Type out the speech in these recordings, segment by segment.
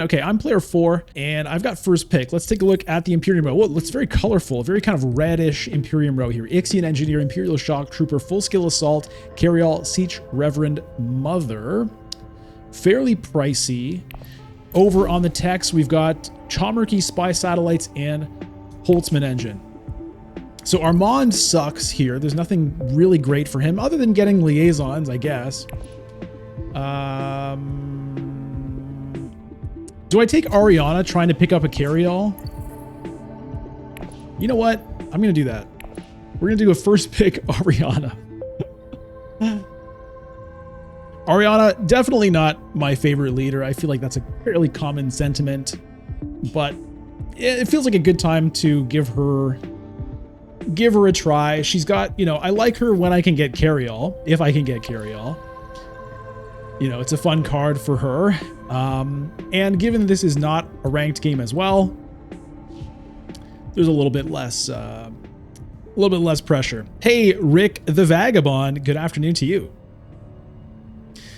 Okay, I'm player 4, and I've got first pick. Let's take a look at the Imperium row. Whoa, it's very colorful, very kind of reddish Imperium row here. Ixian Engineer, Imperial Shock Trooper, Full Skill Assault, Carryall, Siege Reverend Mother. Fairly pricey. Over on the text, we've got Chomerkey Spy Satellites and Holtzman Engine. So Armand sucks here. There's nothing really great for him other than getting liaisons, I guess. Do I take Ariana trying to pick up a carryall? You know what? I'm going to do that. We're going to do a first pick Ariana. Ariana, definitely not my favorite leader. I feel like that's a fairly common sentiment, but it feels like a good time to give her a try. She's got, you know, I like her when I can get carryall, if I can get carryall. You know, it's a fun card for her. And given this is not a ranked game as well, there's a little bit less pressure. Hey, Rick the Vagabond, good afternoon to you.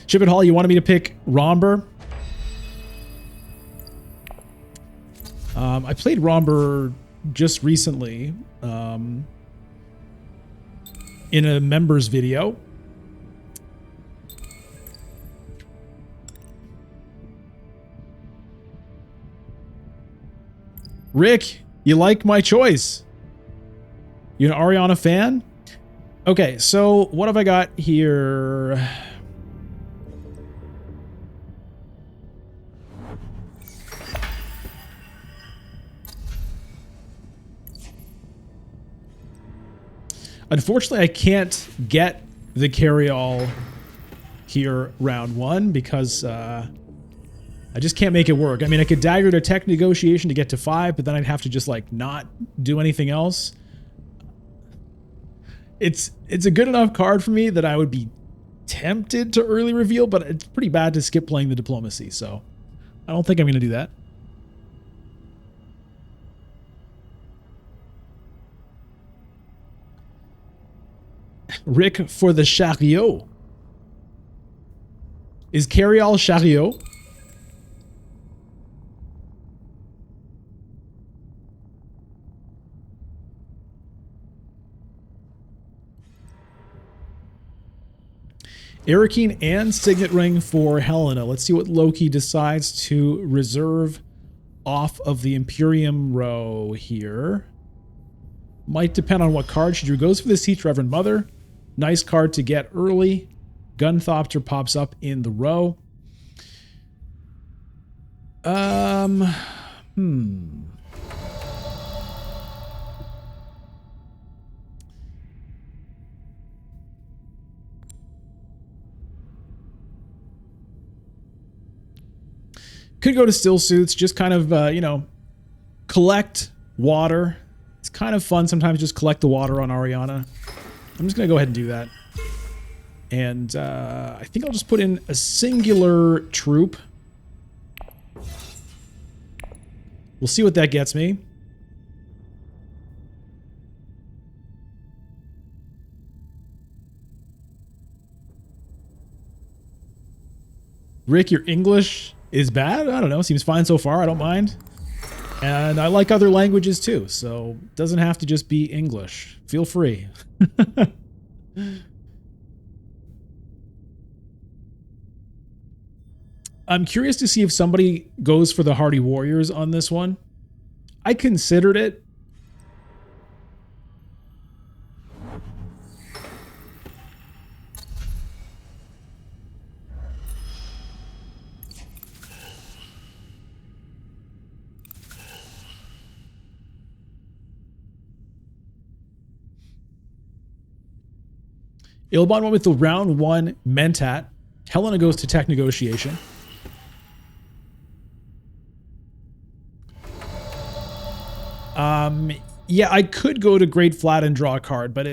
Ship it Hall, you wanted me to pick Romber. I played Romber just recently in a members video. Rick, you like my choice? You an Ariana fan? Okay, so what have I got here? Unfortunately, I can't get the carryall here round 1 because I just can't make it work. I mean, I could dagger to tech negotiation to get to 5, but then I'd have to just like not do anything else. It's a good enough card for me that I would be tempted to early reveal, but it's pretty bad to skip playing the diplomacy, so I don't think I'm going to do that. Rick for the Chariot. Is carryall Chariot? Arakeen and Signet Ring for Helena. Let's see what Loki decides to reserve off of the Imperium row here. Might depend on what card she drew. Goes for the Siege Reverend Mother. Nice card to get early. Gunthopter pops up in the row. Could go to Still Suits, just kind of, you know, collect water. It's kind of fun sometimes, just collect the water on Ariana. I'm just going to go ahead and do that. And I think I'll just put in a singular troop. We'll see what that gets me. Rick, your English is bad? I don't know. Seems fine so far. I don't mind. And I like other languages too, so it doesn't have to just be English. Feel free. I'm curious to see if somebody goes for the Hardy Warriors on this one. I considered it. Ilbon went with the round 1 Mentat. Helena goes to tech negotiation. Yeah, I could go to Great Flat and draw a card, but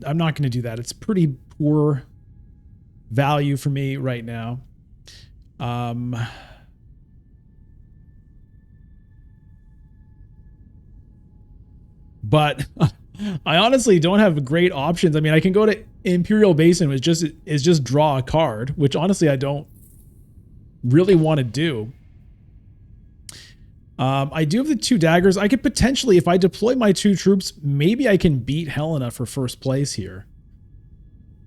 I'm not going to do that. It's pretty poor value for me right now. But I honestly don't have great options. I mean, I can go to Imperial Basin, which is just draw a card, which honestly I don't really want to do. I do have the 2 daggers. I could potentially, if I deploy my 2 troops, maybe I can beat Helena for first place here.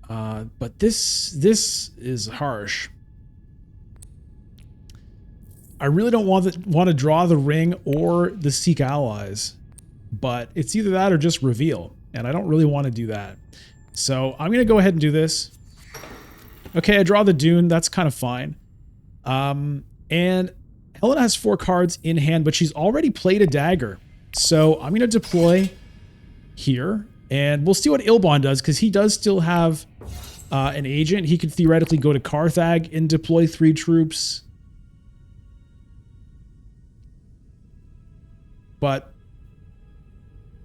But this is harsh. I really don't want to draw the ring or the Seek allies, but it's either that or just reveal, and I don't really want to do that. So I'm going to go ahead and do this. Okay, I draw the Dune. That's kind of fine. And Helena has 4 cards in hand, but she's already played a dagger. So I'm going to deploy here, and we'll see what Ilbon does, because he does still have an agent. He could theoretically go to Carthag and deploy 3 troops. But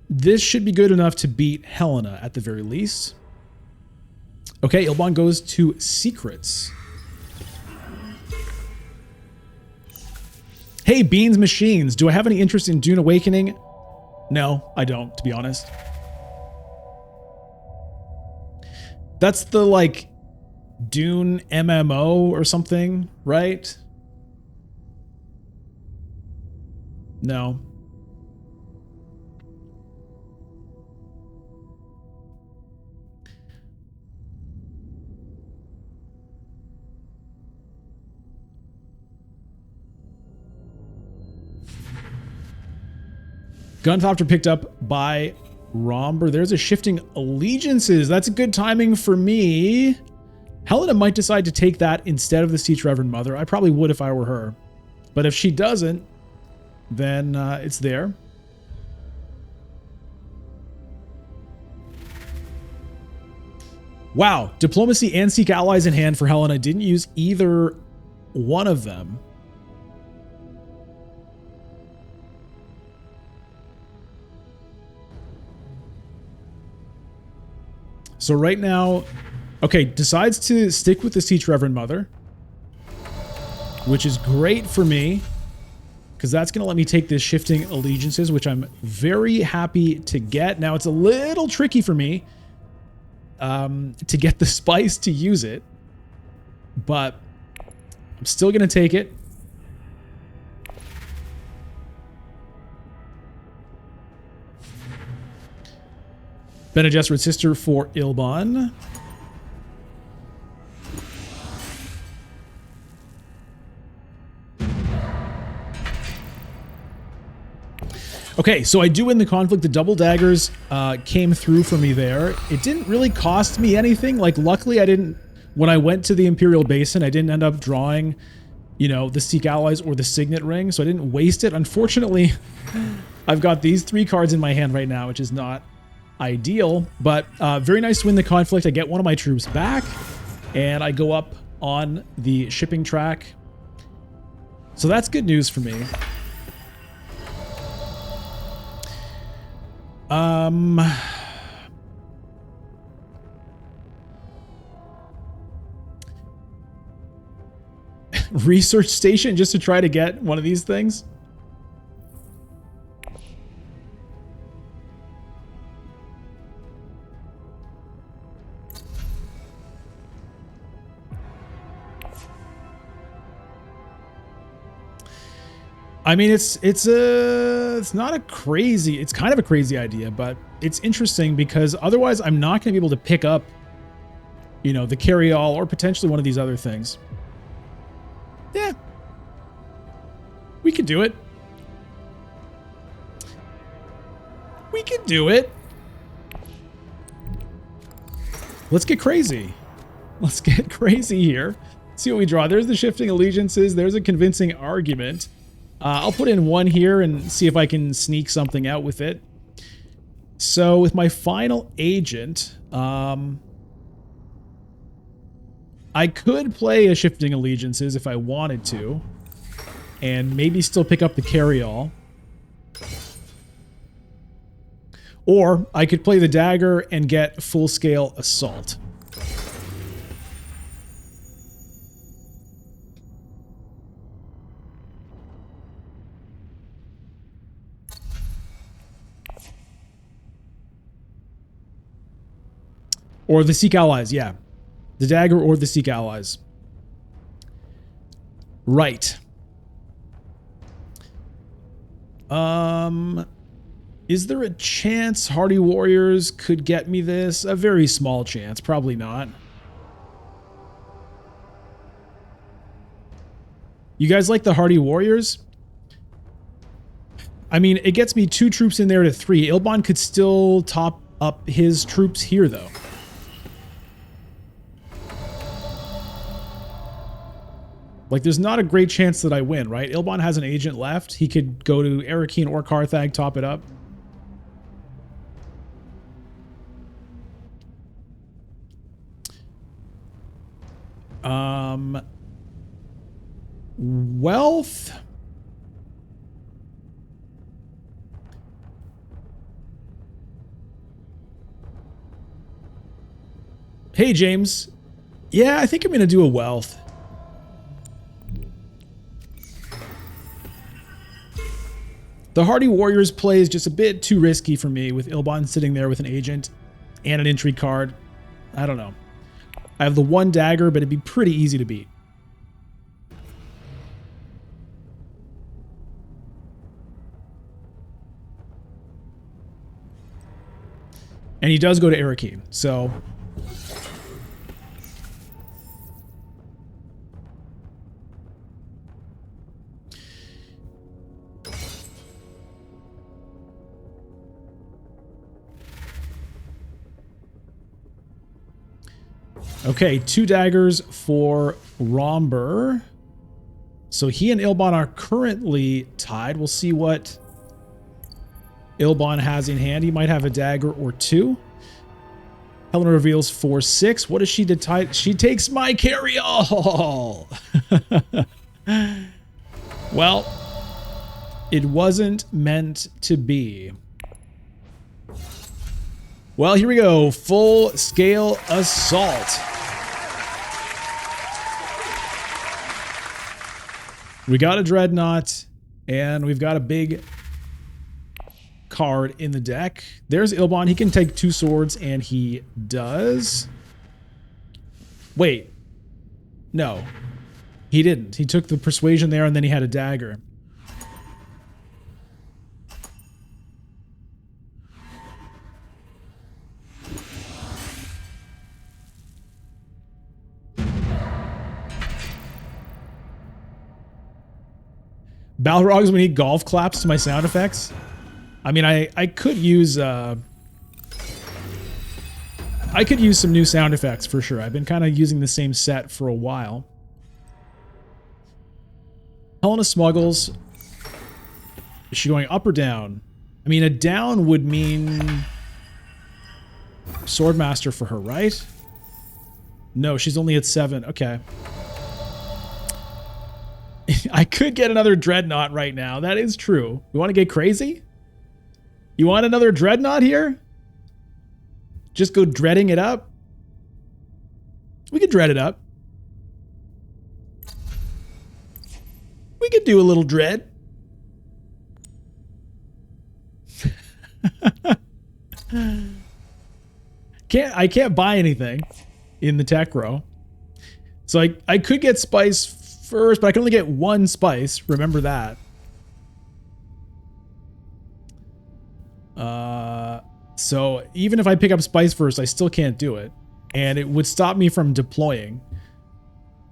this should be good enough to beat Helena at the very least. Okay, Ilbon goes to Secrets. Hey, Beans Machines, do I have any interest in Dune Awakening? No, I don't, to be honest. That's the, like, Dune MMO or something, right? No. Gunthopter picked up by Romber. There's a Shifting Allegiances. That's a good timing for me. Helena might decide to take that instead of the Siege Reverend Mother. I probably would if I were her. But if she doesn't, then it's there. Wow. Diplomacy and Seek Allies in hand for Helena. Didn't use either one of them. So right now, okay, decides to stick with the Siege Reverend Mother, which is great for me, because that's going to let me take this Shifting Allegiances, which I'm very happy to get. Now, it's a little tricky for me to get the spice to use it, but I'm still going to take it. Bene Gesserit Sister for Ilbon. Okay, so I do win the conflict. The double daggers came through for me there. It didn't really cost me anything. Like, luckily I didn't, when I went to the Imperial Basin, I didn't end up drawing, you know, the Seek Allies or the Signet Ring, so I didn't waste it. Unfortunately, I've got these 3 cards in my hand right now, which is not ideal, but very nice to win the conflict. I get one of my troops back, and I go up on the shipping track. So that's good news for me. Research station just to try to get one of these things. I mean, it's not a crazy, it's kind of a crazy idea, but it's interesting because otherwise I'm not going to be able to pick up, you know, the carry-all or potentially one of these other things. Yeah. We could do it. We could do it. Let's get crazy. Let's get crazy here. See what we draw. There's the Shifting Allegiances. There's a convincing argument. I'll put in 1 here and see if I can sneak something out with it. So with my final agent, I could play a Shifting Allegiances if I wanted to, and maybe still pick up the carry-all. Or I could play the dagger and get full-scale assault. Or the Seek Allies, yeah. The dagger or the Seek Allies. Right. Is there a chance Hardy Warriors could get me this? A very small chance, probably not. You guys like the Hardy Warriors? I mean, it gets me 2 troops in there to 3. Ilbon could still top up his troops here, though. Like, there's not a great chance that I win, right? Ilbon has an agent left. He could go to Arrakis or Carthag, top it up. Wealth. Hey, James. Yeah, I think I'm going to do a wealth. The Hardy Warriors play is just a bit too risky for me with Ilbon sitting there with an agent and an intrigue card. I don't know. I have the 1 dagger, but it'd be pretty easy to beat. And he does go to Arrakis, so... Okay, 2 daggers for Romber. So he and Ilbon are currently tied. We'll see what Ilbon has in hand. He might have a dagger or 2. Helena reveals 4-6. What does she decide? She takes my carry-all. Well, it wasn't meant to be. Well, here we go. Full-scale assault. We got a Dreadnought, and we've got a big card in the deck. There's Ilbon. He can take 2 swords, and he does. Wait. No. He didn't. He took the persuasion there, and then he had a dagger. Balrogs when he golf claps to my sound effects. I mean, I could use some new sound effects for sure. I've been kind of using the same set for a while. Helena smuggles. Is she going up or down? I mean, a down would mean Swordmaster for her, right? No, she's only at 7. Okay. I could get another Dreadnought right now. That is true. You want to get crazy? You want another Dreadnought here? Just go dreading it up? We could dread it up. We could do a little dread. I can't buy anything in the tech row. So I could get spice first, but I can only get 1 spice. Remember that. So even if I pick up spice first, I still can't do it. And it would stop me from deploying.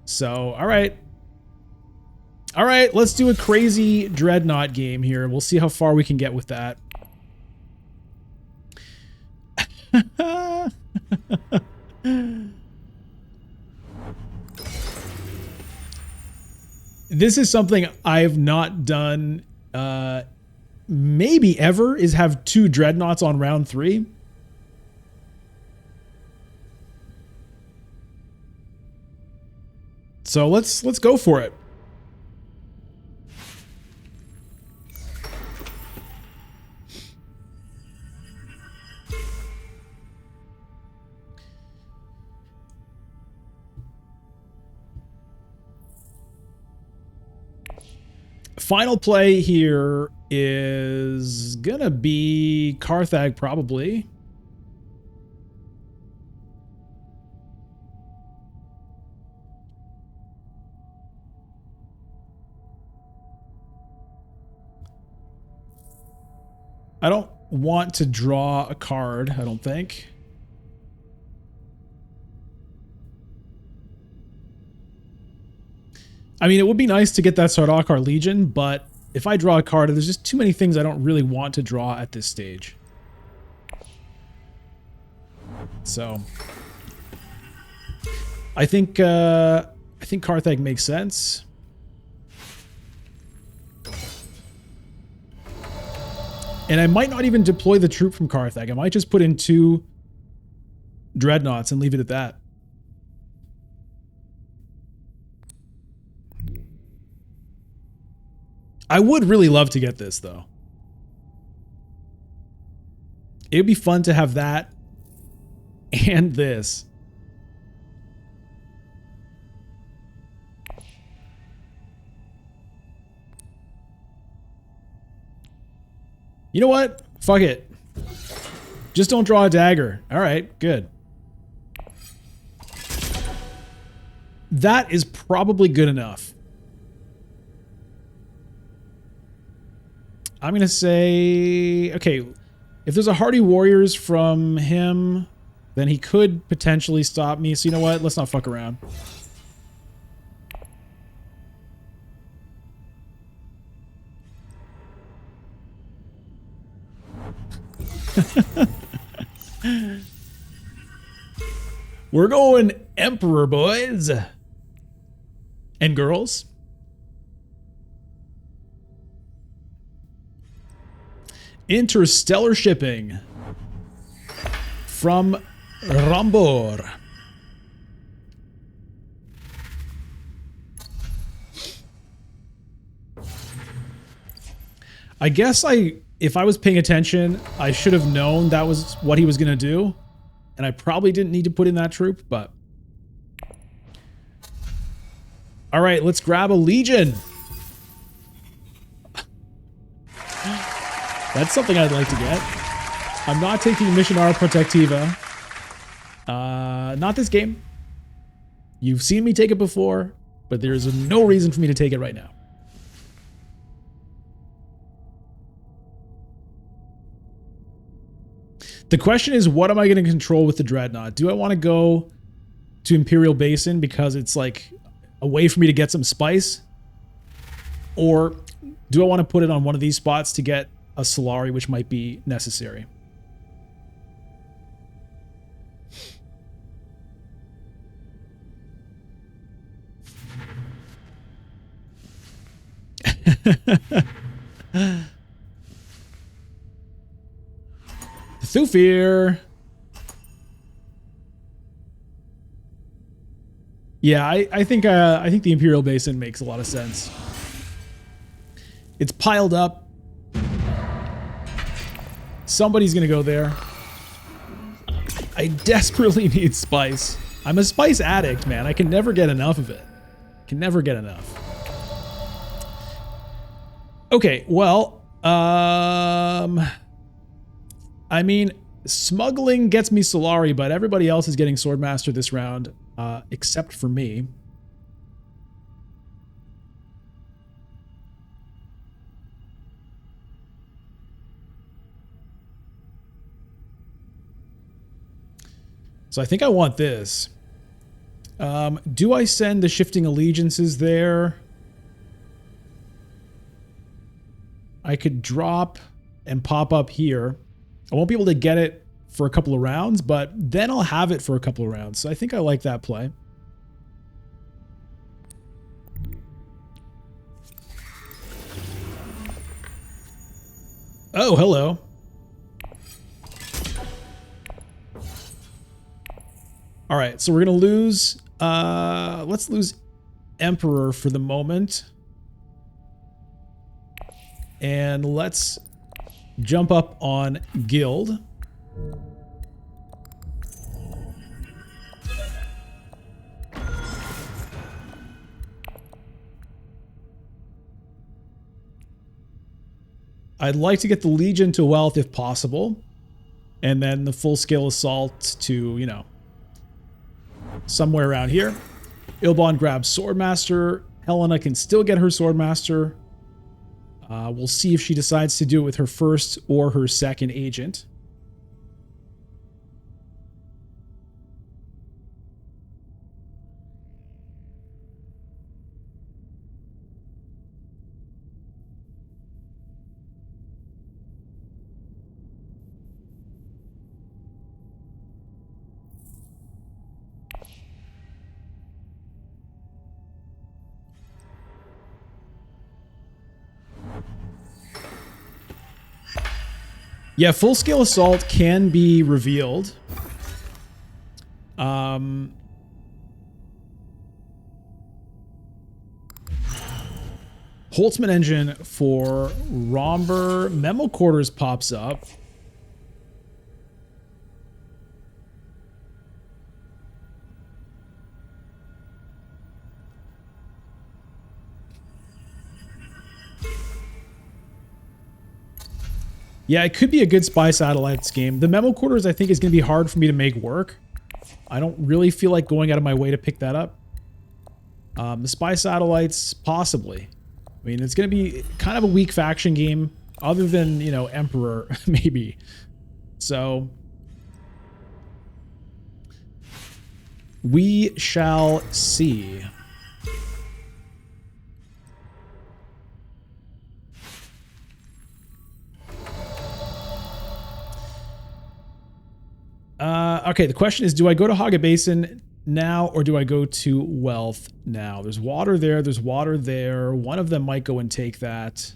So, all right. All right, let's do a crazy Dreadnought game here. We'll see how far we can get with that. This is something I've not done maybe ever, is have 2 Dreadnoughts on round 3. So let's go for it. Final play here is gonna be Carthag, probably. I don't want to draw a card, I don't think. I mean, it would be nice to get that Sardaukar Legion, but if I draw a card, there's just too many things I don't really want to draw at this stage. So I think Carthag makes sense. And I might not even deploy the troop from Carthag. I might just put in 2 dreadnoughts and leave it at that. I would really love to get this, though. It would be fun to have that and this. You know what? Fuck it. Just don't draw a dagger. All right, good. That is probably good enough. I'm going to say, okay, if there's a Hardy Warriors from him, then he could potentially stop me. So you know what? Let's not fuck around. We're going Emperor, boys and girls. Interstellar shipping from Rambor. I guess if I was paying attention, I should have known that was what he was going to do. And I probably didn't need to put in that troop, but... All right, let's grab a Legion. That's something I'd like to get. I'm not taking Missionaria Protectiva. Not this game. You've seen me take it before, but there's no reason for me to take it right now. The question is, what am I going to control with the Dreadnought? Do I want to go to Imperial Basin because it's like a way for me to get some spice? Or do I want to put it on one of these spots to get a Solari, which might be necessary? Thufir. Yeah, I think the Imperial Basin makes a lot of sense. It's piled up. Somebody's gonna go there. I desperately need spice. I'm a spice addict, man. I can never get enough of it. Can never get enough. Okay, well, I mean, smuggling gets me Solari, but everybody else is getting Swordmaster this round, except for me. So I think I want this. Do I send the Shifting Allegiances there? I could drop and pop up here. I won't be able to get it for a couple of rounds, but then I'll have it for a couple of rounds. So I think I like that play. Oh, hello. All right, so we're going to lose... let's lose Emperor for the moment. And let's jump up on Guild. I'd like to get the Legion to wealth if possible. And then the full-scale assault to, you know, somewhere around here. Ilbon grabs Swordmaster. Helena can still get her Swordmaster. We'll see if she decides to do it with her first or her second agent. Yeah, full-scale assault can be revealed. Holtzman engine for Romber. Memo quarters pops up. Yeah, it could be a good spy satellites game. The memo quarters, I think, is going to be hard for me to make work. I don't really feel like going out of my way to pick that up. The spy satellites, possibly. I mean, it's going to be kind of a weak faction game, other than, you know, Emperor, maybe. So, we shall see. Okay, the question is, do I go to Haga Basin now or do I go to Wealth now? There's water there. There's water there. One of them might go and take that.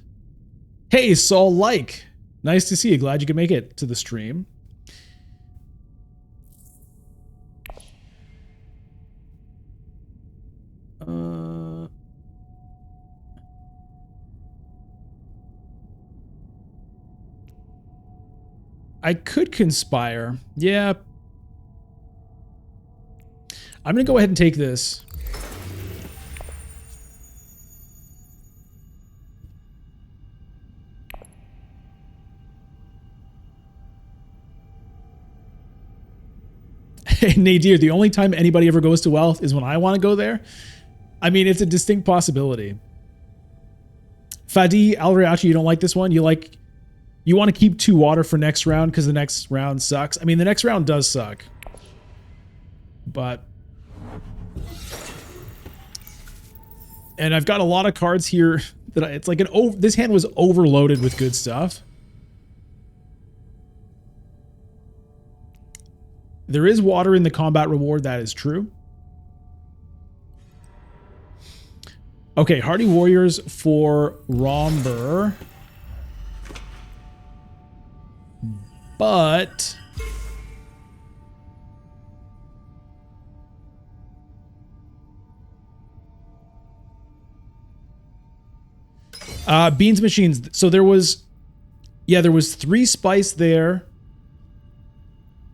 Hey, Saul Like. Nice to see you. Glad you could make it to the stream. I could conspire. Yeah. I'm going to go ahead and take this. Hey, Nadir, the only time anybody ever goes to Wealth is when I want to go there. I mean, it's a distinct possibility. Fadi, Alriachi, you don't like this one? You want to keep 2 water for next round because the next round sucks. I mean, the next round does suck. But... and I've got a lot of cards here that it's like this hand was overloaded with good stuff. There is water in the combat reward, that is true. Okay, Hardy Warriors for Romber. But beans machines. So there was 3 spice there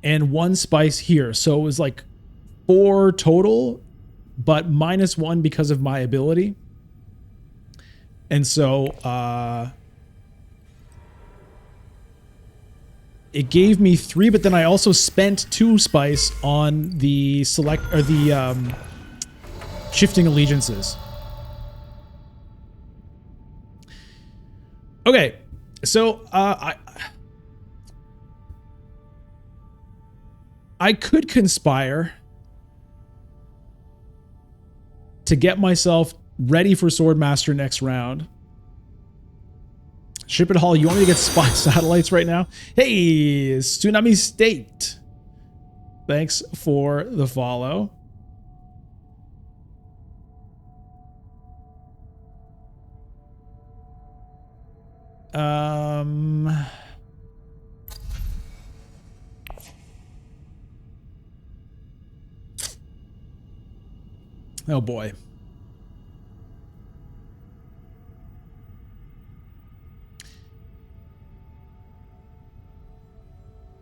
and 1 spice here. So it was like 4 total, but -1 because of my ability. And so it gave me 3, but then I also spent 2 spice on the shifting allegiances. Okay, so I could conspire to get myself ready for Swordmaster next round. Ship it Hall, you want me to get spy satellites right now? Hey, Tsunami State. Thanks for the follow. Oh boy.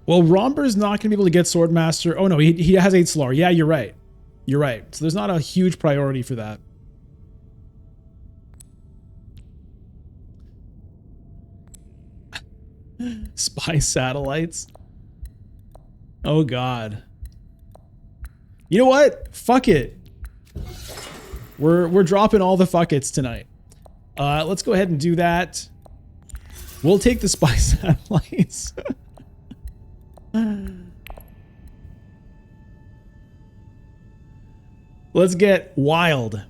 Well, Romber's not going to be able to get Swordmaster. Oh no, he has 8 Solar. Yeah, you're right. You're right. So there's not a huge priority for that. Spy satellites. Oh god. You know what? Fuck it. We're dropping all the fuck it's tonight. Let's go ahead and do that. We'll take the spy satellites. Let's get wild.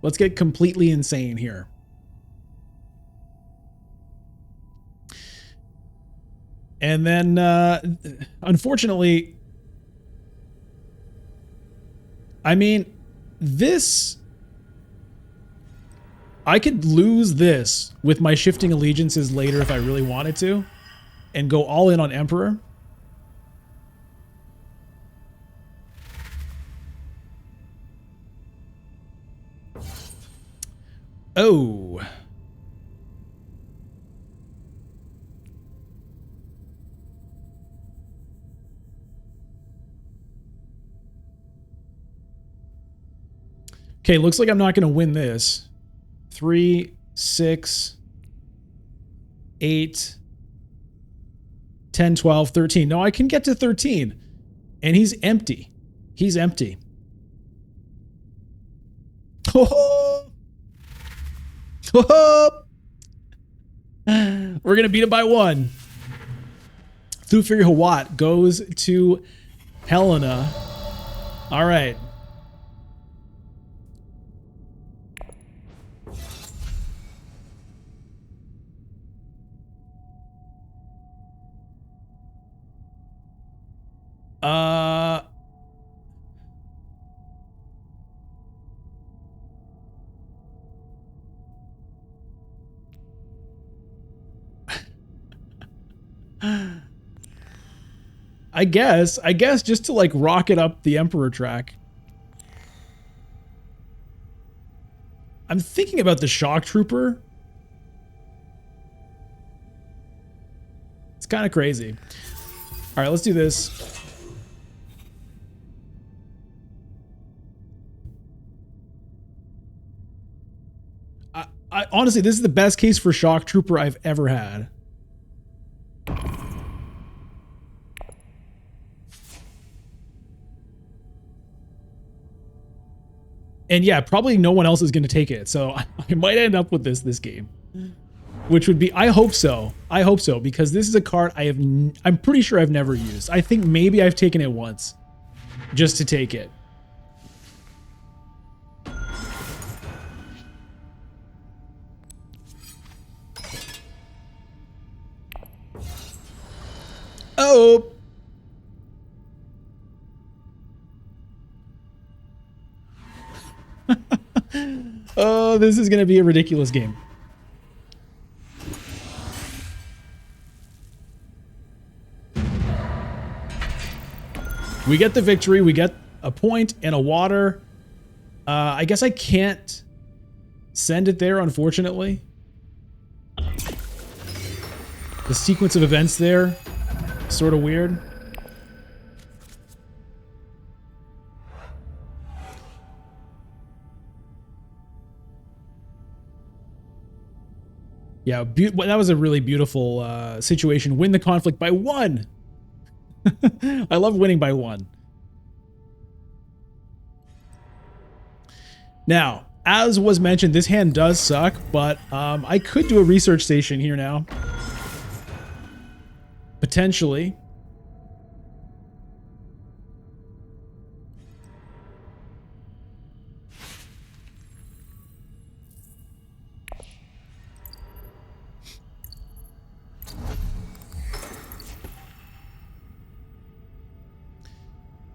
Let's get completely insane here. And then, unfortunately, I mean, this, I could lose this with my shifting allegiances later if I really wanted to, and go all in on Emperor. Oh. Okay, looks like I'm not going to win this. 3, 6, 8, 10, 12, 13. No, I can get to 13. And he's empty. He's empty. Oh! Oh! We're going to beat him by 1. Thufir Hawat goes to Helena. All right. I guess just to like rocket up the Emperor track. I'm thinking about the Shock Trooper. It's kind of crazy. All right, let's do this. I honestly, this is the best case for Shock Trooper I've ever had. And yeah, probably no one else is going to take it. So I might end up with this game. Which would be, I hope so. I hope so, because this is a card I'm pretty sure I've never used. I think maybe I've taken it once just to take it. Oh. Oh, this is going to be a ridiculous game. We get the victory. We get a point and a water. I guess I can't send it there, unfortunately. The sequence of events there, sort of weird. Yeah, that was a really beautiful situation. Win the conflict by 1. I love winning by 1. Now, as was mentioned, this hand does suck, but I could do a research station here now. Potentially.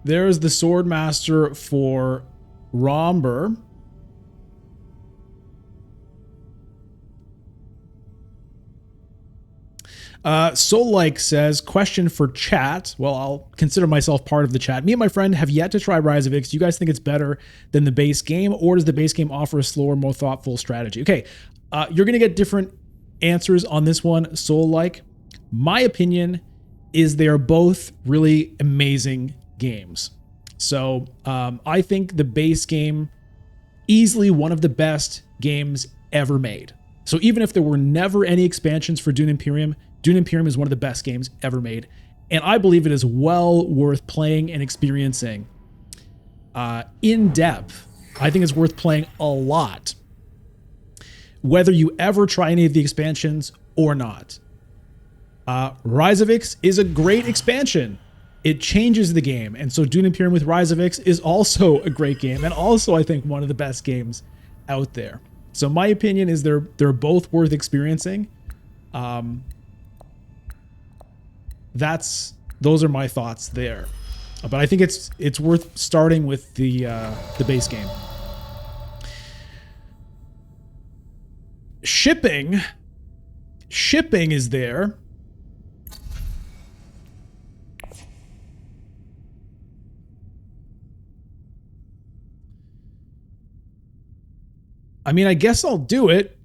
There's the Swordmaster for Romber. Soul-like says, question for chat. Well, I'll consider myself part of the chat. Me and my friend have yet to try Rise of Ix. Do you guys think it's better than the base game, or does the base game offer a slower, more thoughtful strategy? Okay, you're going to get different answers on this one, Soul-like. My opinion is they are both really amazing games. So I think the base game, easily one of the best games ever made. So even if there were never any expansions for Dune Imperium is one of the best games ever made. And I believe it is well worth playing and experiencing in depth. I think it's worth playing a lot. whether you ever try any of the expansions or not. Rise of Ix is a great expansion. It changes the game. And so Dune Imperium with Rise of Ix is also a great game, and also I think one of the best games out there. So my opinion is they're both worth experiencing. Those are my thoughts there. But I think it's worth starting with the base game. Shipping is there. I mean, I guess I'll do it.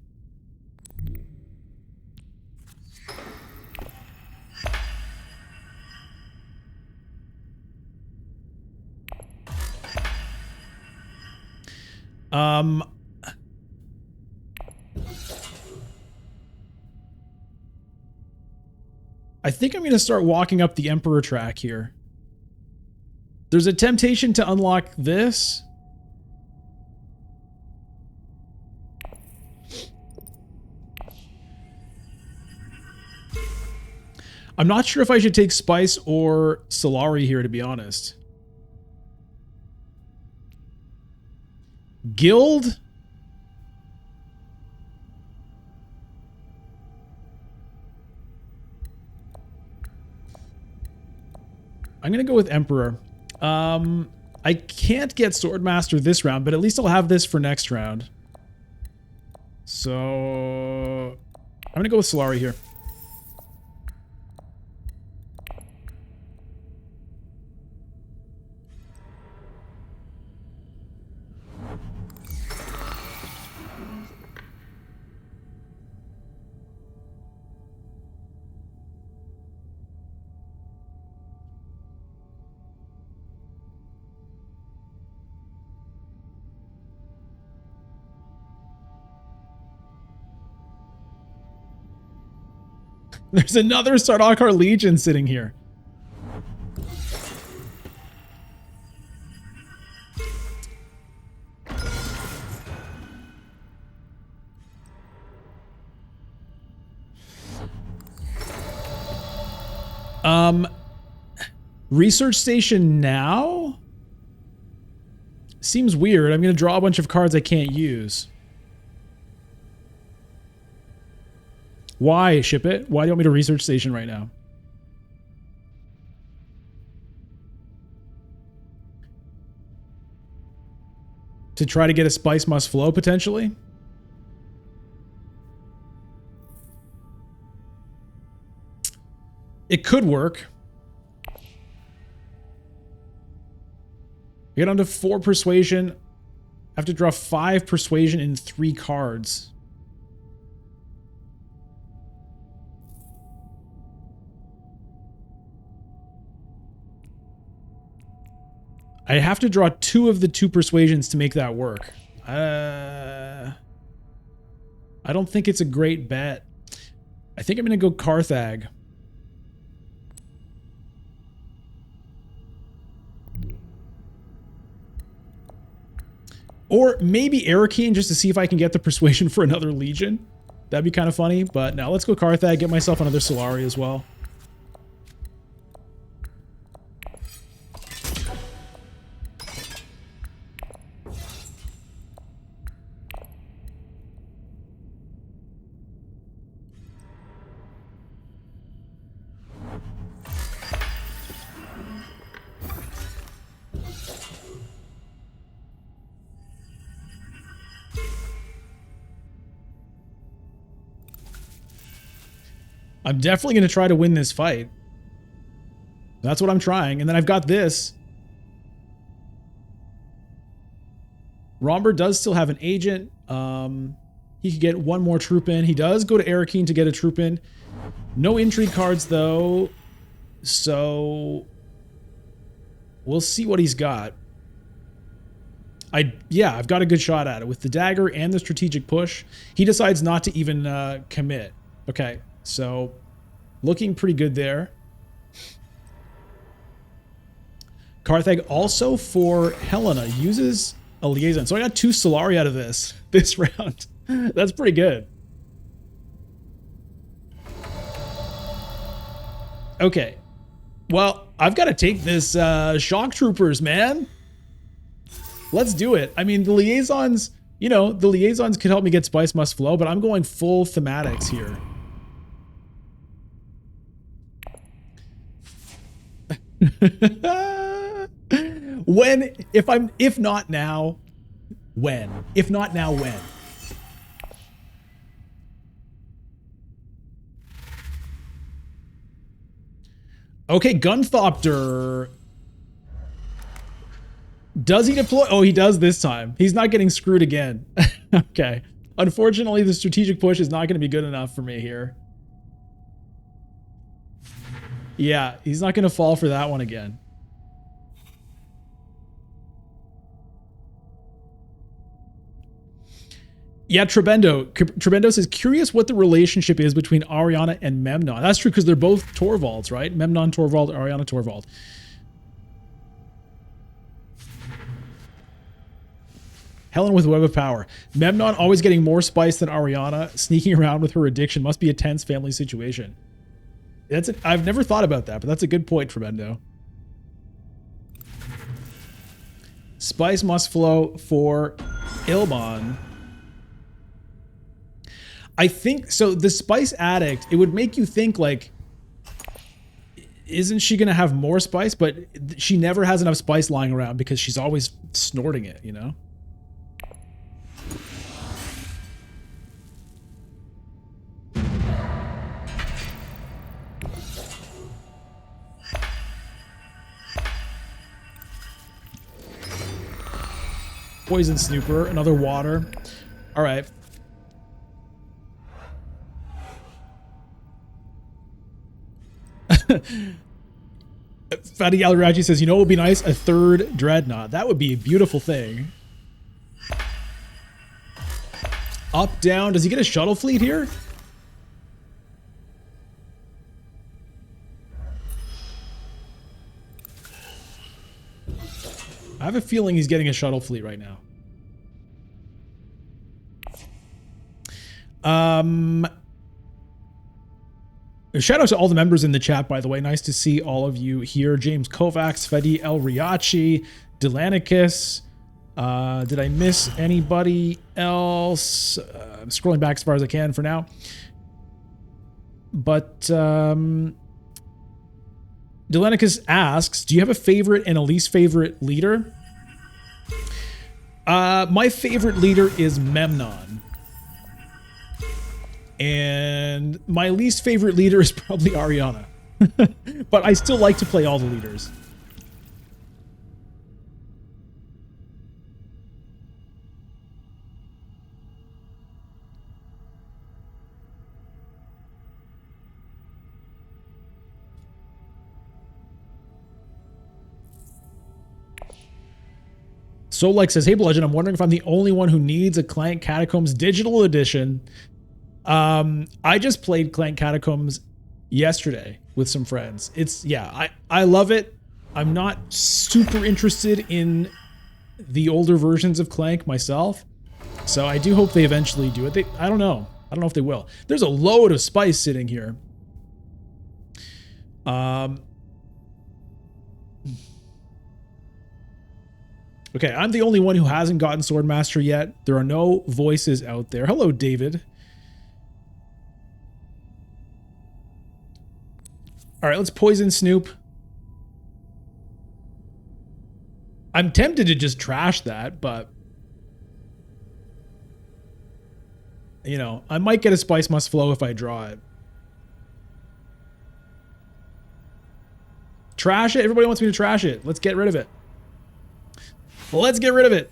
I think I'm going to start walking up the Emperor track here. There's a temptation to unlock this. I'm not sure if I should take Spice or Solari here, to be honest. Guild? I'm going to go with Emperor. I can't get Swordmaster this round, but at least I'll have this for next round. So I'm going to go with Solari here. There's another Sardaukar Legion sitting here. Research station now? Seems weird. I'm going to draw a bunch of cards I can't use. Why ship it? Why do you want me to research station right now? To try to get a Spice Must Flow, potentially? It could work. Get on to 4 persuasion. I have to draw 5 persuasion in 3 cards. I have to draw 2 of the 2 persuasions to make that work. I don't think it's a great bet. I think I'm going to go Carthag. Or maybe Arrakis just to see if I can get the persuasion for another Legion. That'd be kind of funny. But now let's go Carthag, get myself another Solari as well. I'm definitely going to try to win this fight. That's what I'm trying. And then I've got this. Romber does still have an agent. He could get 1 more troop in. He does go to Arrakis to get a troop in. No intrigue cards, though. So we'll see what he's got. Yeah, I've got a good shot at it. With the dagger and the strategic push, he decides not to even commit. Okay. So, looking pretty good there. Carthag also for Helena uses a liaison. So I got 2 Solari out of this round. That's pretty good. Okay. Well, I've got to take this shock troopers, man. Let's do it. I mean, the liaisons, you know, the liaisons could help me get spice must flow, but I'm going full thematics here. If not now, when? If not now, when? Okay, Gunthopter. Does he deploy? Oh, he does this time. He's not getting screwed again. Okay. Unfortunately, the strategic push is not going to be good enough for me here. Yeah, he's not going to fall for that one again. Yeah, Trebendo. Trebendo says, curious what the relationship is between Ariana and Memnon. That's true because they're both Thorvalds, right? Memnon Thorvald, Ariana Thorvald. Helen with Web of Power. Memnon always getting more spice than Ariana. Sneaking around with her addiction must be a tense family situation. I've never thought about that, but that's a good point, Trebendo. Spice must flow for Ilbon. I think so. The spice addict, it would make you think like, isn't she going to have more spice? But she never has enough spice lying around because she's always snorting it, you know? Poison Snooper, another water. All right. Fatty Alirachi says, you know what would be nice? A third dreadnought. That would be a beautiful thing. Up, down. Does he get a shuttle fleet here? I have a feeling he's getting a shuttle fleet right now. Shout out to all the members in the chat, by the way. Nice to see all of you here. James Kovacs, Fedi El Riachi, Delanicus. Did I miss anybody else? I'm scrolling back as far as I can for now. But Delanicus asks, do you have a favorite and a least favorite leader? My favorite leader is Memnon. And my least favorite leader is probably Ariana. But I still like to play all the leaders. Solek says, hey, Bludgeon, I'm wondering if I'm the only one who needs a Clank Catacombs Digital Edition. I just played Clank Catacombs yesterday with some friends. I love it. I'm not super interested in the older versions of Clank myself. So I do hope they eventually do it. I don't know. I don't know if they will. There's a load of spice sitting here. Okay, I'm the only one who hasn't gotten Swordmaster yet. There are no voices out there. Hello, David. All right, let's poison Snoop. I'm tempted to just trash that, but you know, I might get a Spice Must Flow if I draw it. Trash it. Everybody wants me to trash it. Let's get rid of it. Let's get rid of it.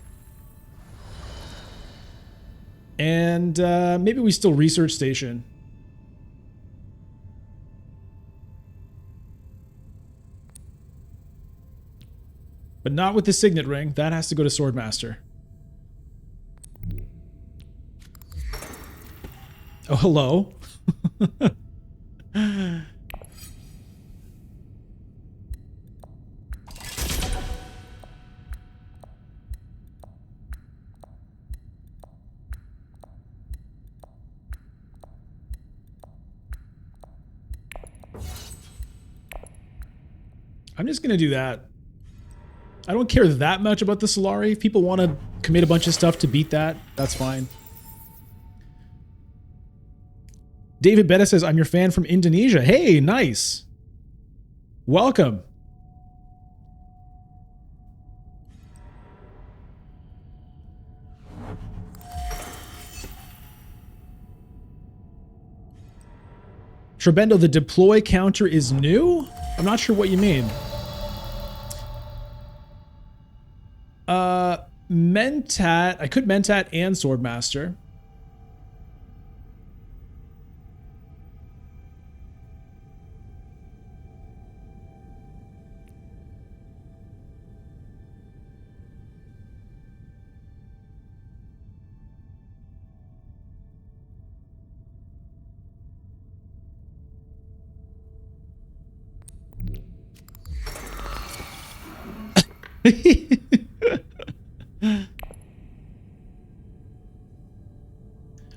And maybe we still research station. But not with the Signet Ring. That has to go to Swordmaster. Oh, hello. I'm just going to do that. I don't care that much about the Solari. If people want to commit a bunch of stuff to beat that, that's fine. David Betta says, I'm your fan from Indonesia. Hey, nice. Welcome. Trebendo, the deploy counter is new? I'm not sure what you mean. Mentat. I could Mentat and Swordmaster.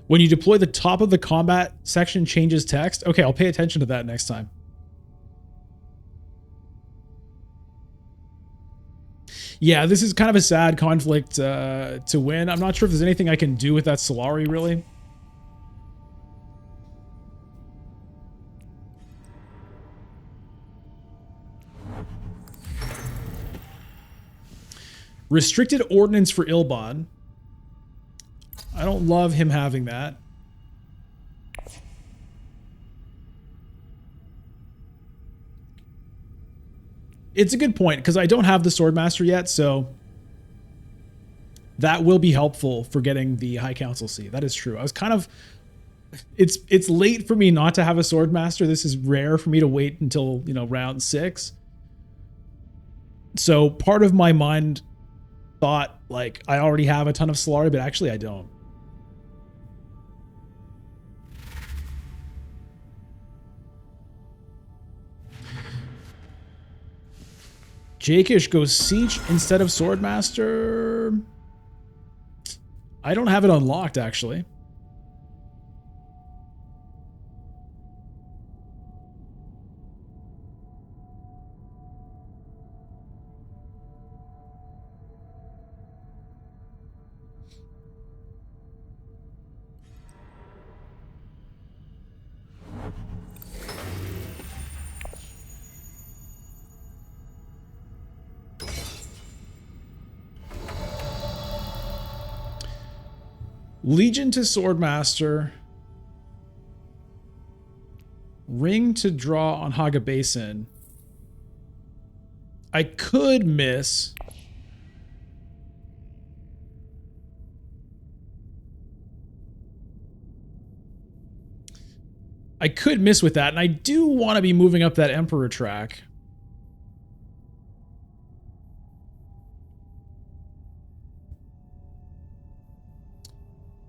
When you deploy, the top of the combat section changes text. Okay, I'll pay attention to that next time. Yeah, this is kind of a sad conflict to win. I'm not sure if there's anything I can do with that Solari, really. Restricted ordnance for Ilban. I don't love him having that. It's a good point, because I don't have the Swordmaster yet, so that will be helpful for getting the High Council seat. That is true. I was kind of... It's late for me not to have a Swordmaster. This is rare for me to wait until, you know, round 6. So part of my mind thought, like, I already have a ton of Solari, but actually I don't. Jakish goes Siege instead of Swordmaster. I don't have it unlocked, actually. Legion to Swordmaster. Ring to draw on Haga Basin. I could miss. I could miss with that, and I do want to be moving up that Emperor track.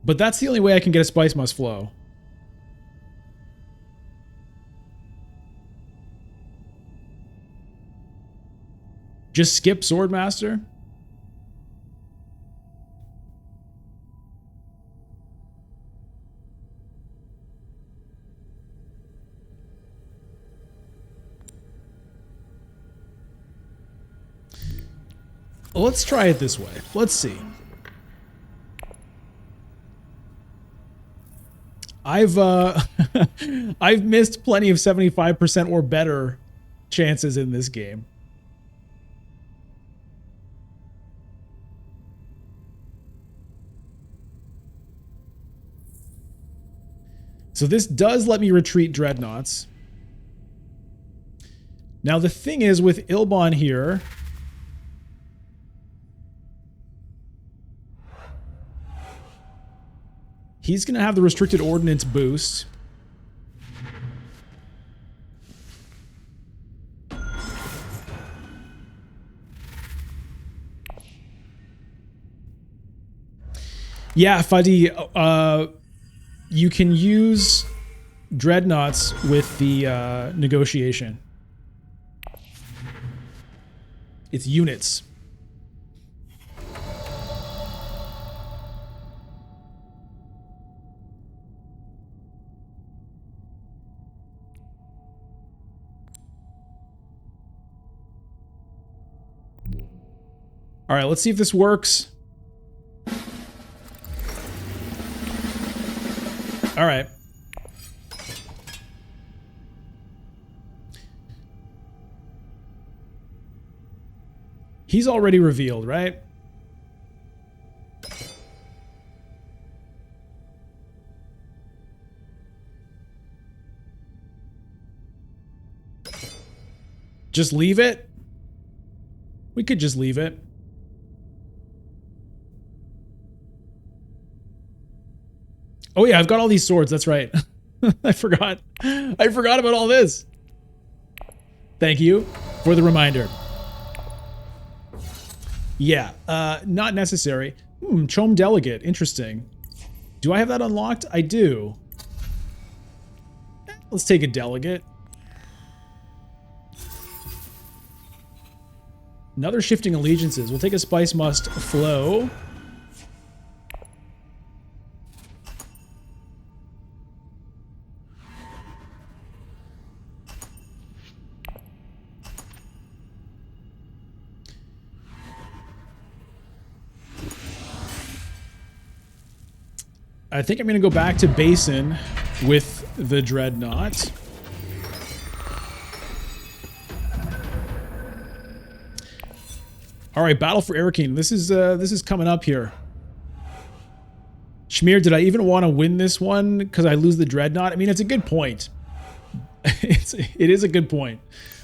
But that's the only way I can get a Spice Must Flow. Just skip Swordmaster? Well, let's try it this way. Let's see. I've I've missed plenty of 75% or better chances in this game. So this does let me retreat Dreadnoughts. Now the thing is with Ilban here, he's going to have the restricted ordnance boost. Yeah, Fadi, you can use Dreadnoughts with the negotiation. It's units. All right, let's see if this works. All right. He's already revealed, right? Just leave it? We could just leave it. Oh yeah, I've got all these swords, that's right. I forgot. I forgot about all this. Thank you for the reminder. Yeah, not necessary. Chom Delegate, interesting. Do I have that unlocked? I do. Let's take a delegate. Another shifting allegiances. We'll take a spice must flow. I think I'm going to go back to Basin with the Dreadnought. All right, Battle for Arrakis. This is coming up here. Shmir, did I even want to win this one because I lose the Dreadnought? I mean, it's a good point. It is a good point.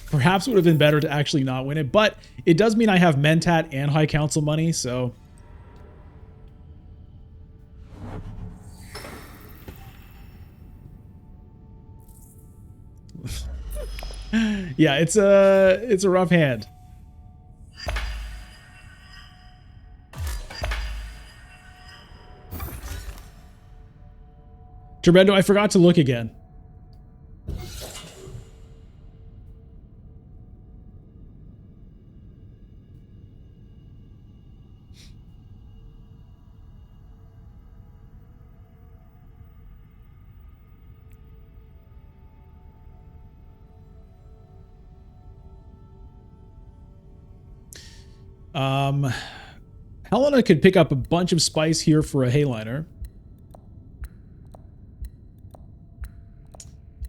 Perhaps it would have been better to actually not win it, but it does mean I have Mentat and High Council money, so... Yeah, it's a rough hand. Tremendo, I forgot to look again. Helena could pick up a bunch of spice here for a Hayliner.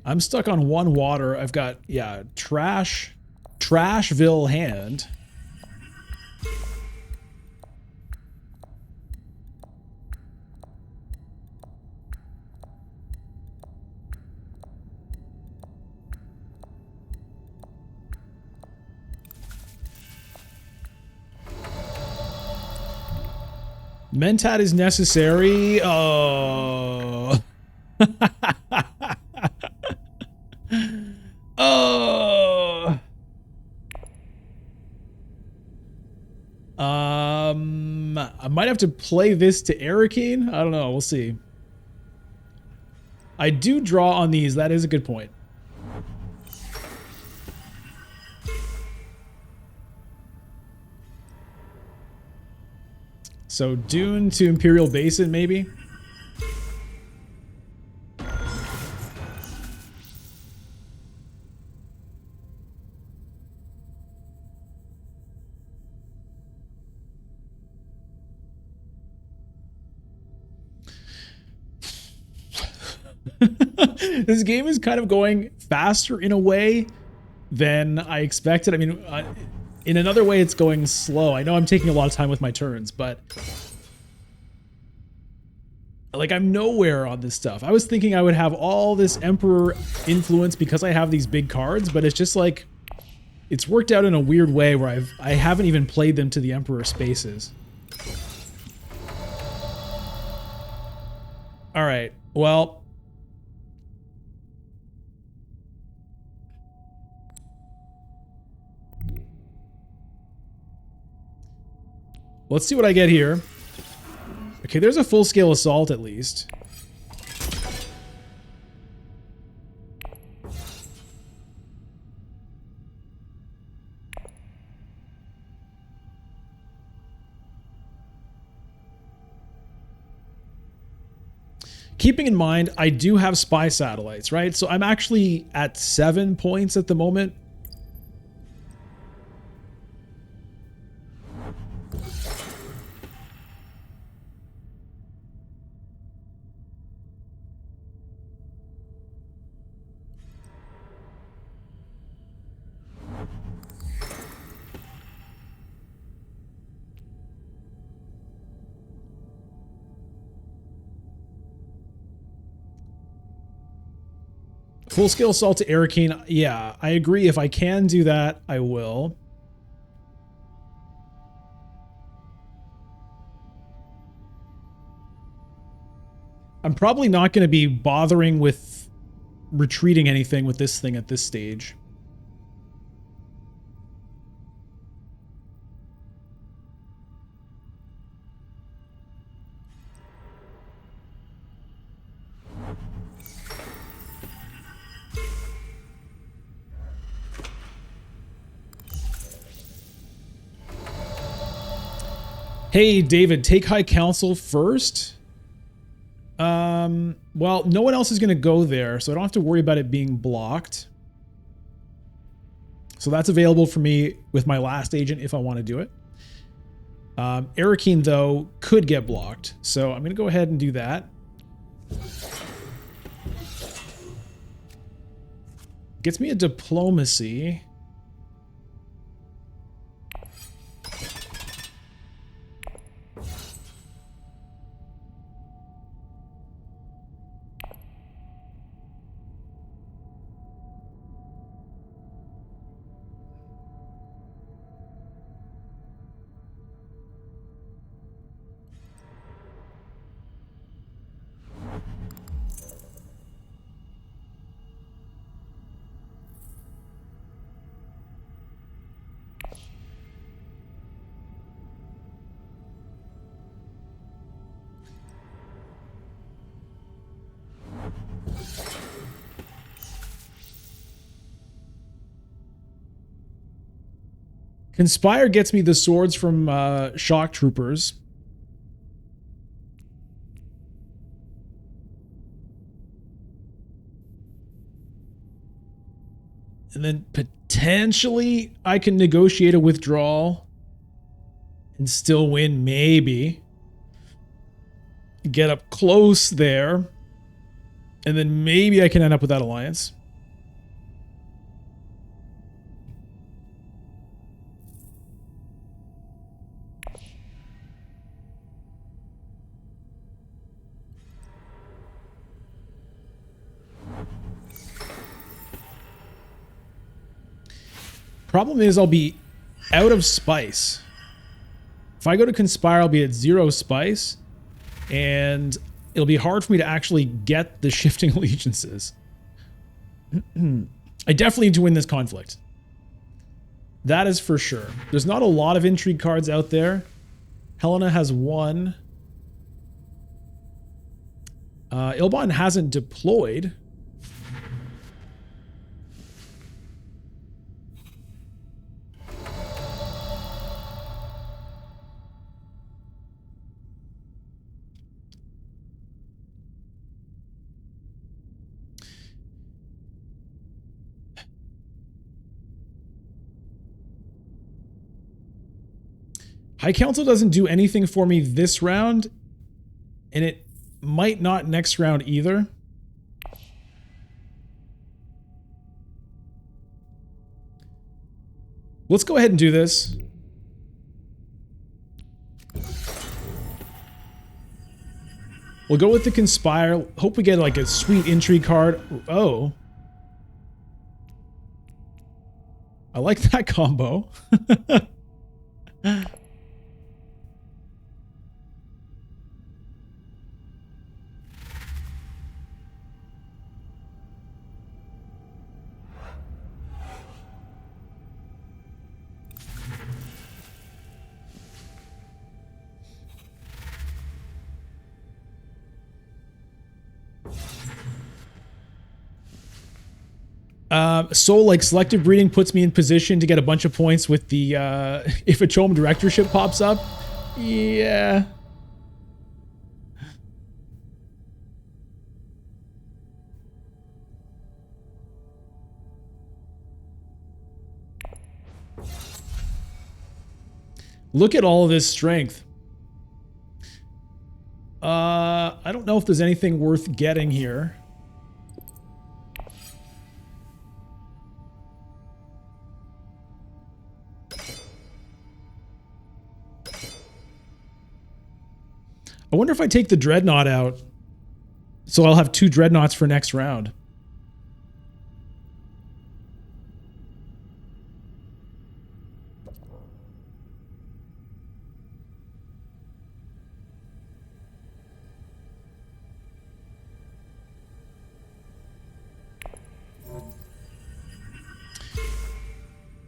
I'm stuck on one water. I've got, yeah, Trashville hand. Mentat is necessary. Oh. Oh. I might have to play this to Arrakis. I don't know. We'll see. I do draw on these. That is a good point. So Dune to Imperial Basin, maybe? This game is kind of going faster in a way than I expected. I mean, in another way, it's going slow. I know I'm taking a lot of time with my turns, but like I'm nowhere on this stuff. I was thinking I would have all this Emperor influence because I have these big cards, but it's just like it's worked out in a weird way where I haven't even played them to the Emperor spaces. All right. Well, let's see what I get here. Okay, there's a full-scale assault at least. Keeping in mind, I do have spy satellites, right? So I'm actually at 7 points at the moment. Full scale assault to Arrakis. Yeah, I agree. If I can do that, I will. I'm probably not going to be bothering with retreating anything with this thing at this stage. Hey, David, take High Council first. Well, no one else is going to go there, so I don't have to worry about it being blocked. So that's available for me with my last agent if I want to do it. Arrakis, though, could get blocked, so I'm going to go ahead and do that. Gets me a diplomacy. Conspire gets me the swords from shock troopers. And then potentially I can negotiate a withdrawal and still win, maybe. Get up close there. And then maybe I can end up with that alliance. Problem is I'll be out of spice. If I go to Conspire, I'll be at 0 spice. And it'll be hard for me to actually get the shifting allegiances. I definitely need to win this conflict. That is for sure. There's not a lot of intrigue cards out there. Helena has 1. Ilbon hasn't deployed. High Council doesn't do anything for me this round, and it might not next round either. Let's go ahead and do this. We'll go with the Conspire. Hope we get like a sweet intrigue card. Oh. I like that combo. So like selective breeding puts me in position to get a bunch of points with the if a Chom directorship pops up. Yeah. Look at all of this strength. I don't know if there's anything worth getting here. I wonder if I take the Dreadnought out, so I'll have 2 Dreadnoughts for next round.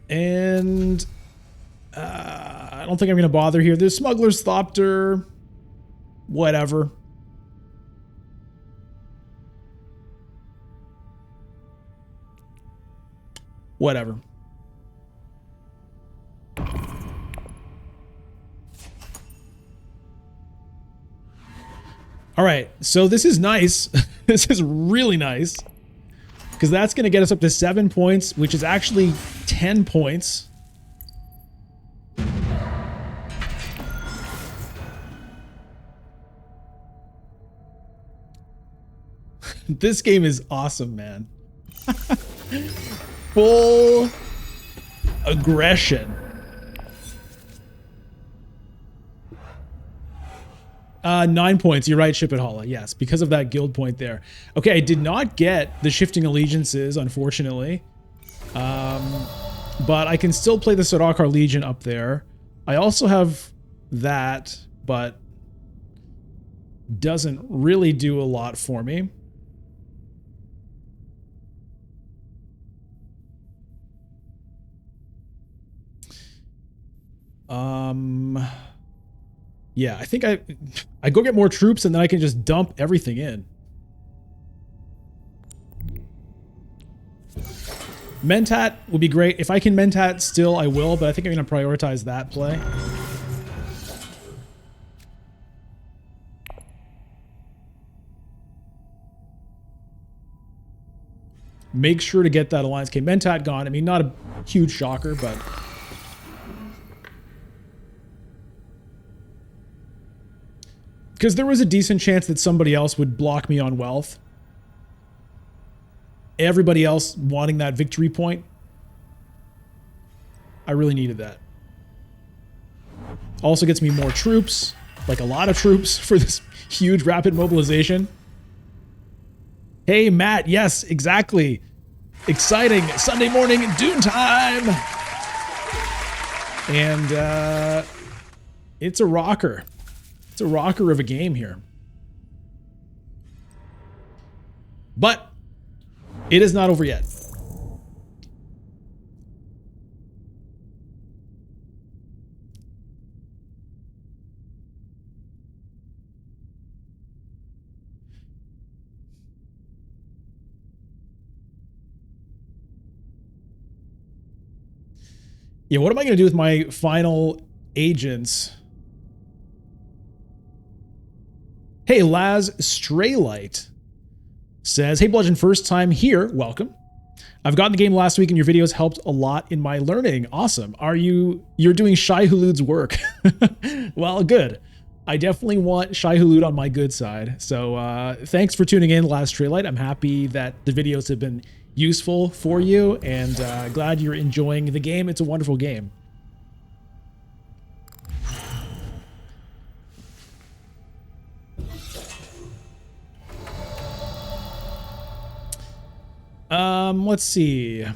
And I don't think I'm going to bother here. There's Smuggler's Thopter. Whatever. Whatever. All right, so this is nice. This is really nice. Because that's going to get us up to 7 points, which is actually 10 points. This game is awesome, man. Full aggression. 9 points. You're right, Ship it Hala. Yes, because of that guild point there. Okay, I did not get the shifting allegiances, unfortunately. But I can still play the Sardaukar Legion up there. I also have that, but doesn't really do a lot for me. Yeah, I think I go get more troops and then I can just dump everything in. Mentat would be great. If I can Mentat still, I will, but I think I'm going to prioritize that play. Make sure to get that Alliance K Mentat gone. I mean, not a huge shocker, but... because there was a decent chance that somebody else would block me on wealth. Everybody else wanting that victory point. I really needed that. Also gets me more troops, like a lot of troops for this huge rapid mobilization. Hey, Matt. Yes, exactly. Exciting Sunday morning Dune time. And it's a rocker. It's a rocker of a game here. But it is not over yet. Yeah, what am I going to do with my final agents? Hey, Laz Straylight says, hey, Bludgeon, first time here. Welcome. I've gotten the game last week and your videos helped a lot in my learning. Awesome. You're doing Shai Hulud's work. Well, good. I definitely want Shai Hulud on my good side. So thanks for tuning in, Laz Straylight. I'm happy that the videos have been useful for you and glad you're enjoying the game. It's a wonderful game. Let's see.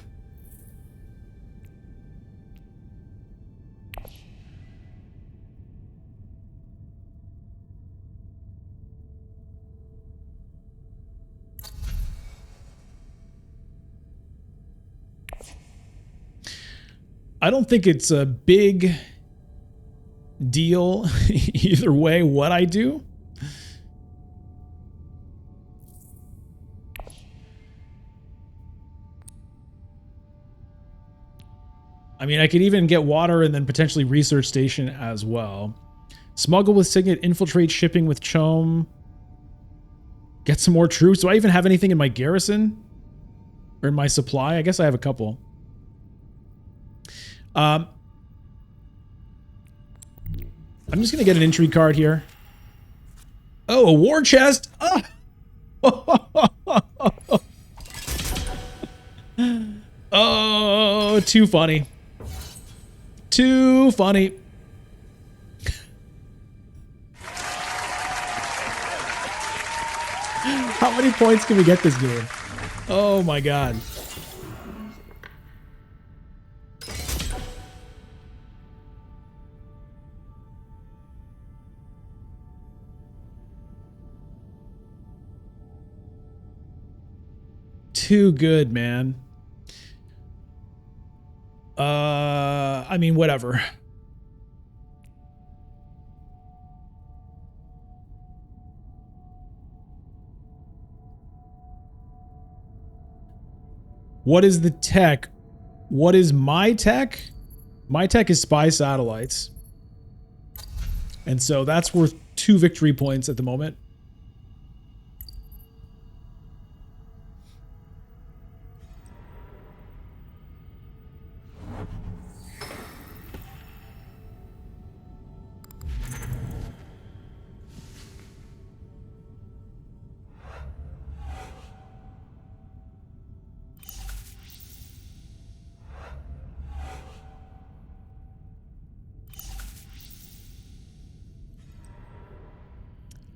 I don't think it's a big deal either way what I do. I mean, I could even get water and then potentially research station as well. Smuggle with Signet, infiltrate shipping with Chom. Get some more troops. Do I even have anything in my garrison? Or in my supply? I guess I have a couple. I'm just going to get an intrigue card here. Oh, a war chest! Oh, oh, too funny. Too funny. How many points can we get this game? Oh my god. Too good, man. I mean, whatever. What is the tech? What is my tech? My tech is spy satellites. And so that's worth 2 victory points at the moment.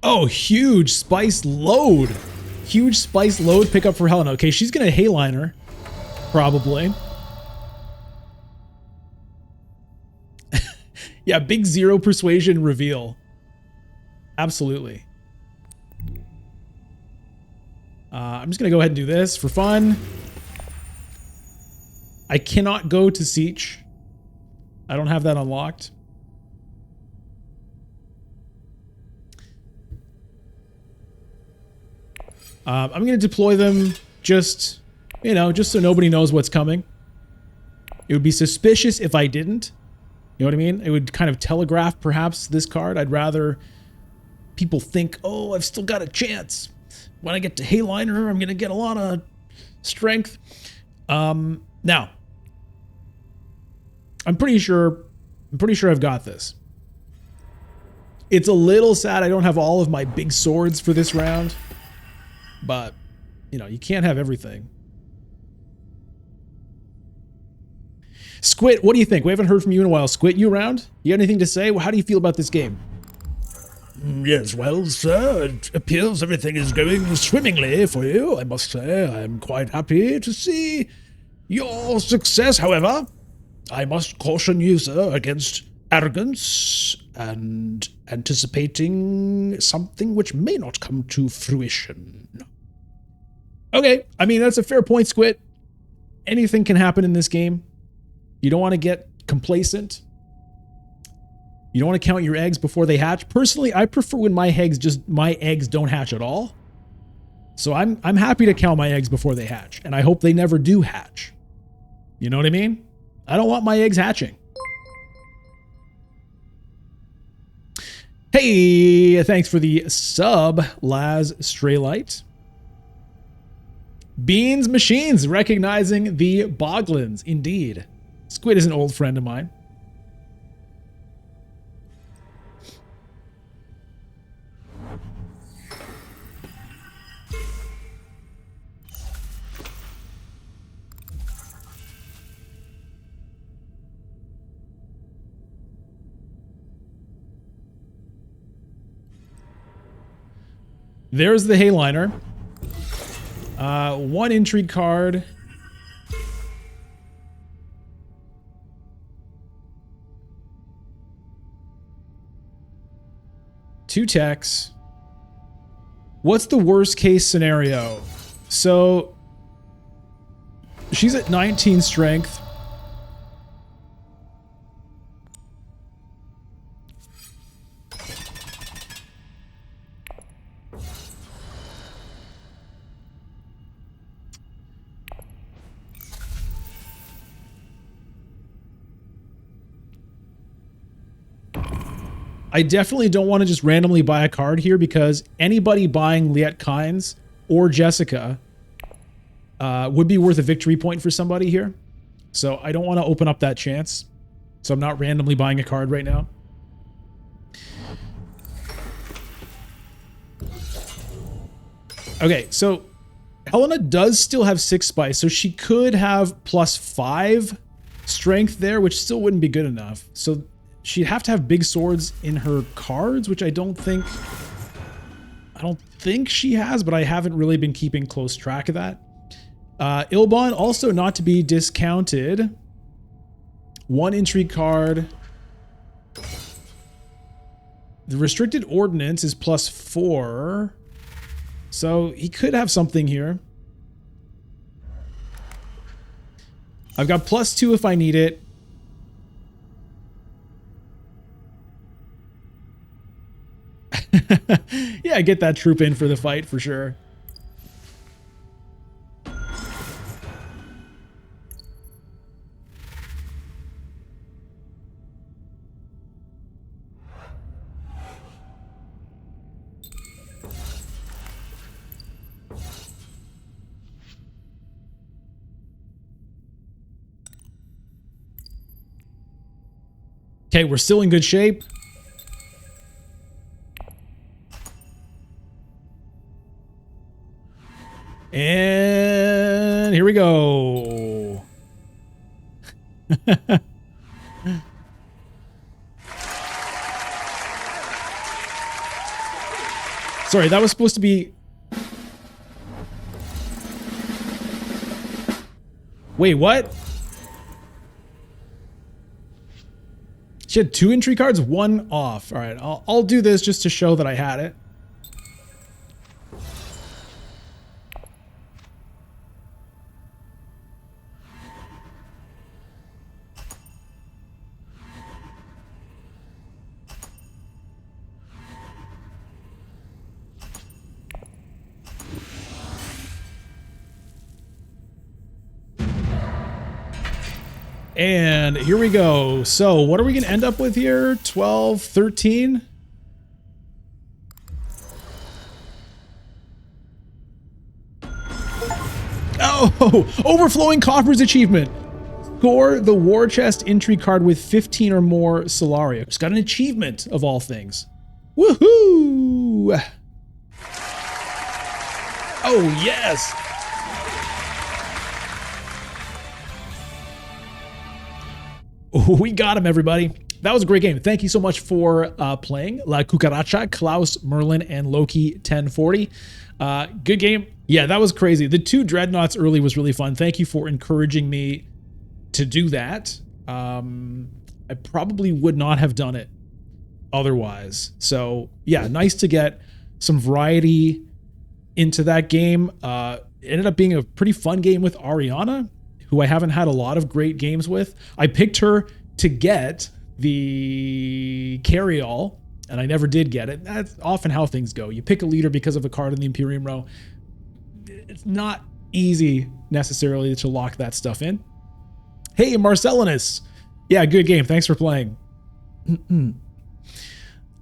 Oh, huge spice load. Huge spice load pickup for Helena. Okay, she's going to Hayliner. Probably. Yeah, big 0 persuasion reveal. Absolutely. I'm just going to go ahead and do this for fun. I cannot go to Siege. I don't have that unlocked. I'm going to deploy them just, you know, just so nobody knows what's coming. It would be suspicious if I didn't. You know what I mean? It would kind of telegraph perhaps this card. I'd rather people think, oh, I've still got a chance. When I get to Hayliner, I'm going to get a lot of strength. Now, I'm pretty sure I've got this. It's a little sad I don't have all of my big swords for this round. But, you know, you can't have everything. Squid, what do you think? We haven't heard from you in a while. Squid, you around? You got anything to say? How do you feel about this game? Yes, well, sir, it appears everything is going swimmingly for you. I must say I'm quite happy to see your success. However, I must caution you, sir, against arrogance and anticipating something which may not come to fruition. Okay, I mean, that's a fair point, Squid. Anything can happen in this game. You don't want to get complacent. You don't want to count your eggs before they hatch. Personally, I prefer when my eggs don't hatch at all. So I'm happy to count my eggs before they hatch, and I hope they never do hatch. You know what I mean? I don't want my eggs hatching. Hey, thanks for the sub, Laz Straylight. Beans Machines, recognizing the Boglins. Indeed. Squid is an old friend of mine. There's the Hayliner. 1 intrigue card. Two techs. What's the worst case scenario? So she's at 19 strength. I definitely don't want to just randomly buy a card here because anybody buying Liet Kynes or Jessica would be worth a victory point for somebody here. So I don't want to open up that chance. So I'm not randomly buying a card right now. Okay, so Helena does still have 6 spice, so she could have +5 strength there, which still wouldn't be good enough. So she'd have to have big swords in her cards, which I don't think she has, but I haven't really been keeping close track of that. Ilbon, also not to be discounted. 1 intrigue card. The restricted ordnance is +4. So he could have something here. I've got +2 if I need it. Yeah, get that troop in for the fight for sure. Okay, we're still in good shape. And here we go. Sorry, that was supposed to be... Wait, what? She had 2 entry cards, 1 off. All right, I'll do this just to show that I had it. And here we go. So what are we going to end up with here? 12, 13? Oh, overflowing coffers achievement. Score the war chest entry card with 15 or more Solaria. It's got an achievement of all things. Woohoo! Oh, yes. We got him, everybody. That was a great game. Thank you so much for playing. La Cucaracha, Klaus, Merlin, and Loki 1040. Good game. Yeah, that was crazy. The 2 dreadnoughts early was really fun. Thank you for encouraging me to do that. I probably would not have done it otherwise. So yeah, nice to get some variety into that game. It ended up being a pretty fun game with Ariana, who I haven't had a lot of great games with. I picked her to get the carry-all, and I never did get it. That's often how things go. You pick a leader because of a card in the Imperium row. It's not easy necessarily to lock that stuff in. Hey, Marcellinus. Yeah, good game. Thanks for playing.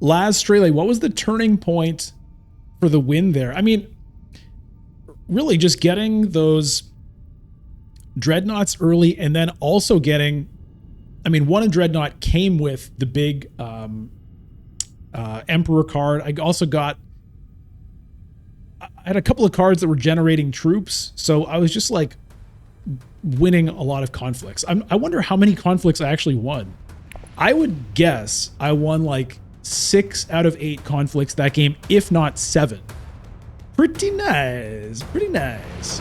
Laz Strele, what was the turning point for the win there? I mean, really just getting those dreadnoughts early, and then also getting, I mean, one dreadnought came with the big Emperor card. I also got, I had a couple of cards that were generating troops, so I was just like winning a lot of conflicts. I wonder how many conflicts I actually won. I would guess I won like 6 out of 8 conflicts that game, if not 7. Pretty nice, pretty nice.